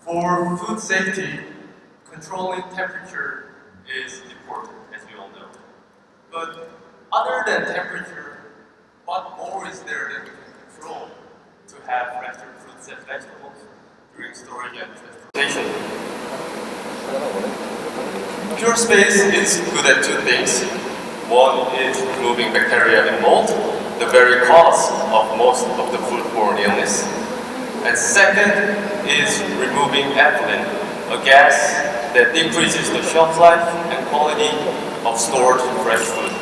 For food safety, controlling temperature is important, as we all know. But other than temperature, what more is there that we can control to have fresher fruits and vegetables during storage and transportation? PURESPACE is good at two things. One is removing bacteria and mold, the very cause of most of the foodborne illness. And second is removing ethylene, a gas that decreases the shelf life and quality of stored fresh food.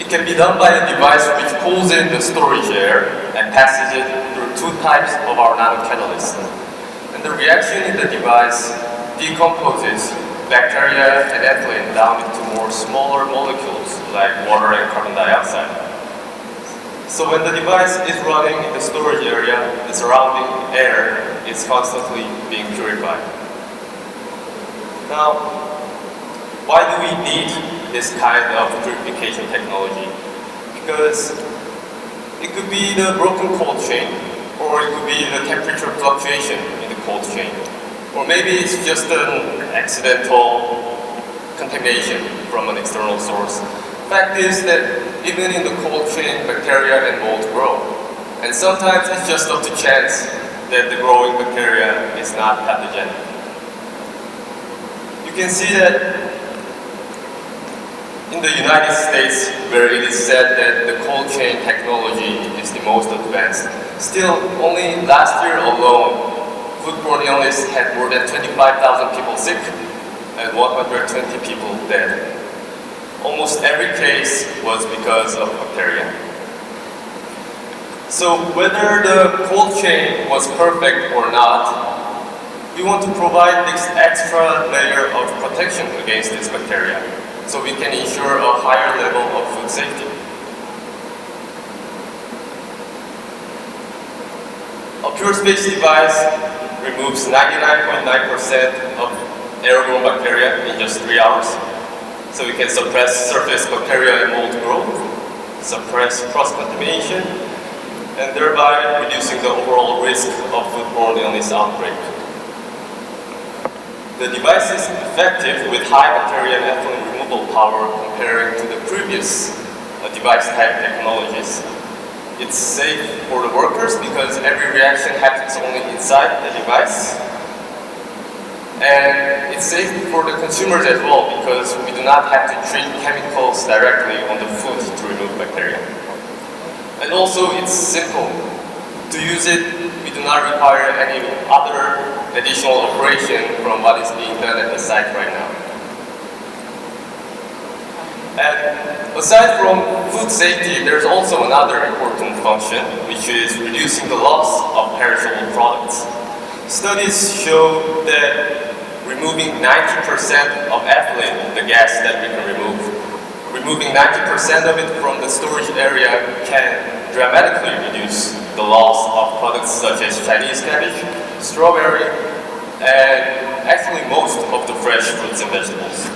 It can be done by a device which pulls in the storage air and passes it through two types of our nanocatalysts. And the reaction in the device decomposes bacteria and ethylene down into more smaller molecules like water and carbon dioxide. So when the device is running in the storage area, the surrounding air is constantly being purified. Now, why do we need this kind of purification technology? Because it could be the broken cold chain, or it could be the temperature fluctuation in the cold chain. Or maybe it's just an accidental contamination from an external source. Fact is that even in the cold chain, bacteria and mold grow. And sometimes it's just up to chance that the growing bacteria is not pathogenic. You can see that in the United States, where it is said that the cold chain technology is the most advanced, still only last year alone, foodborne illness had more than 25,000 people sick and 120 people dead. Almost every case was because of bacteria. So whether the cold chain was perfect or not, we want to provide this extra layer of protection against this bacteria, so we can ensure a higher level of food safety. A PURESPACE device removes 99.9% of airborne bacteria in just 3 hours. So we can suppress surface bacteria and mold growth, suppress cross-contamination, and thereby reducing the overall risk of foodborne illness outbreak. The device is effective with high bacteria and ethylene removal power comparing to the previous device-type technologies. It's safe for the workers because every reaction happens only inside the device. And it's safe for the consumers as well because we do not have to treat chemicals directly on the food to remove bacteria. And also it's simple. To use it, we do not require any other additional operation from what is being done at the site right now. And aside from food safety, there's also another important function, which is reducing the loss of perishable products. Studies show that removing 90% of ethylene, the gas that we can remove, removing 90% of it from the storage area can dramatically reduce the loss of products such as Chinese cabbage, strawberry, and actually most of the fresh fruits and vegetables.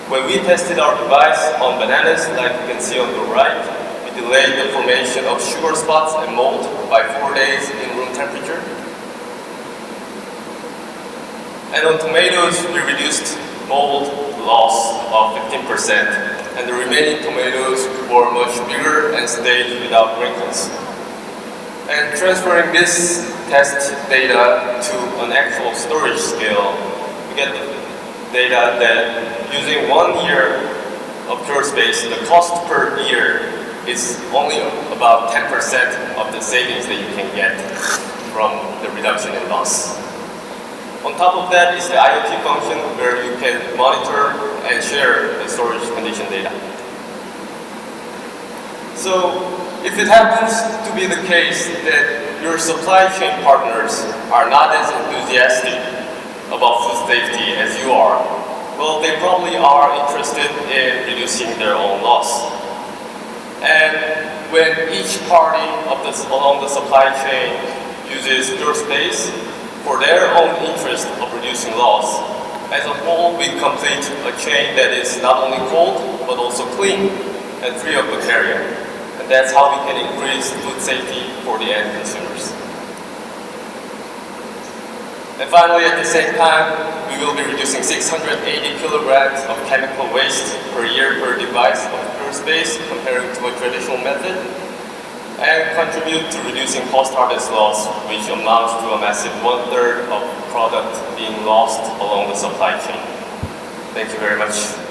When we tested our device on bananas, like you can see on the right, we delayed the formation of sugar spots and mold by 4 days in room temperature. And on tomatoes, we reduced mold loss of 15%, and the remaining tomatoes were much bigger and stayed without wrinkles. And transferring this test data to an actual storage scale, we get the data that using 1 year of PURESPACE, the cost per year is only about 10% of the savings that you can get from the reduction in loss. On top of that is the IoT function where you can monitor and share the storage condition data. So if it happens to be the case that your supply chain partners are not as enthusiastic about food safety as you are, well, they probably are interested in reducing their own loss. And when each party along the supply chain uses PURESPACE for their own interest of reducing loss, as a whole we complete a chain that is not only cold but also clean and free of bacteria. And that's how we can increase food safety for the end consumers. And finally, at the same time, we will be reducing 680 kilograms of chemical waste per year per device of PURESPACE compared to a traditional method, and contribute to reducing post-harvest loss, which amounts to a massive 1/3 of product being lost along the supply chain. Thank you very much.